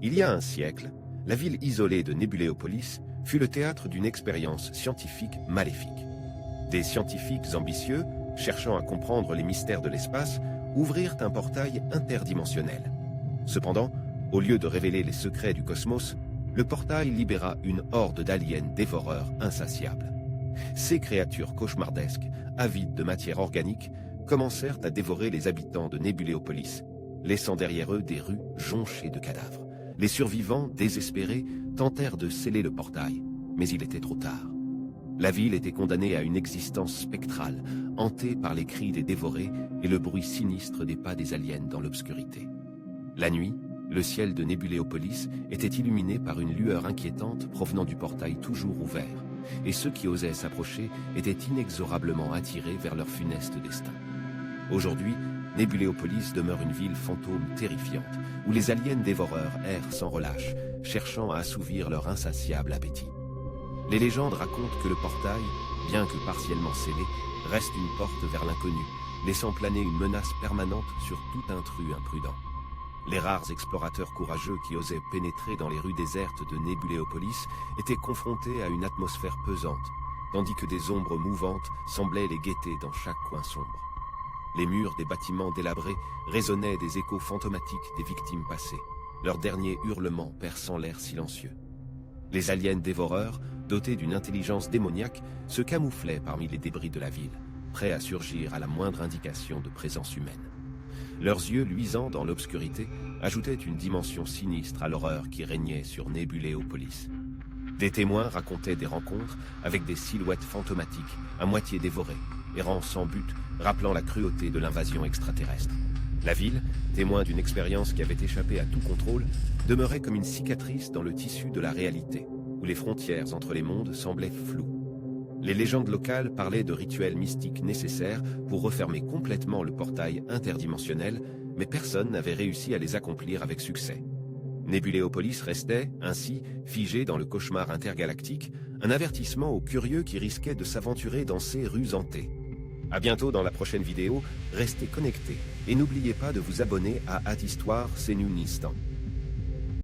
Il y a un siècle, la ville isolée de Nébuléopolis fut le théâtre d'une expérience scientifique maléfique. Des scientifiques ambitieux, cherchant à comprendre les mystères de l'espace, ouvrirent un portail interdimensionnel. Cependant, au lieu de révéler les secrets du cosmos, le portail libéra une horde d'aliens dévoreurs insatiables. Ces créatures cauchemardesques, avides de matière organique, commencèrent à dévorer les habitants de Nébuléopolis, laissant derrière eux des rues jonchées de cadavres. Les survivants, désespérés, tentèrent de sceller le portail, mais il était trop tard. La ville était condamnée à une existence spectrale, hantée par les cris des dévorés et le bruit sinistre des pas des aliens dans l'obscurité. La nuit, le ciel de Nébuléopolis était illuminé par une lueur inquiétante provenant du portail toujours ouvert, et ceux qui osaient s'approcher étaient inexorablement attirés vers leur funeste destin. Aujourd'hui, Nébuléopolis demeure une ville fantôme terrifiante, où les aliens dévoreurs errent sans relâche, cherchant à assouvir leur insatiable appétit. Les légendes racontent que le portail, bien que partiellement scellé, reste une porte vers l'inconnu, laissant planer une menace permanente sur tout intrus imprudent. Les rares explorateurs courageux qui osaient pénétrer dans les rues désertes de Nébuléopolis étaient confrontés à une atmosphère pesante, tandis que des ombres mouvantes semblaient les guetter dans chaque coin sombre. Les murs des bâtiments délabrés résonnaient des échos fantomatiques des victimes passées, leurs derniers hurlements perçant l'air silencieux. Les aliens dévoreurs, dotés d'une intelligence démoniaque, se camouflaient parmi les débris de la ville, prêts à surgir à la moindre indication de présence humaine. Leurs yeux luisants dans l'obscurité ajoutaient une dimension sinistre à l'horreur qui régnait sur Nébuléopolis. Des témoins racontaient des rencontres avec des silhouettes fantomatiques, à moitié dévorées, errant sans but, rappelant la cruauté de l'invasion extraterrestre. La ville, témoin d'une expérience qui avait échappé à tout contrôle, demeurait comme une cicatrice dans le tissu de la réalité, où les frontières entre les mondes semblaient floues. Les légendes locales parlaient de rituels mystiques nécessaires pour refermer complètement le portail interdimensionnel, mais personne n'avait réussi à les accomplir avec succès. Nébuléopolis restait, ainsi, figé dans le cauchemar intergalactique, un avertissement aux curieux qui risquaient de s'aventurer dans ces rues hantées. À bientôt dans la prochaine vidéo, restez connectés et n'oubliez pas de vous abonner à Histoire, c'est nous Nistan.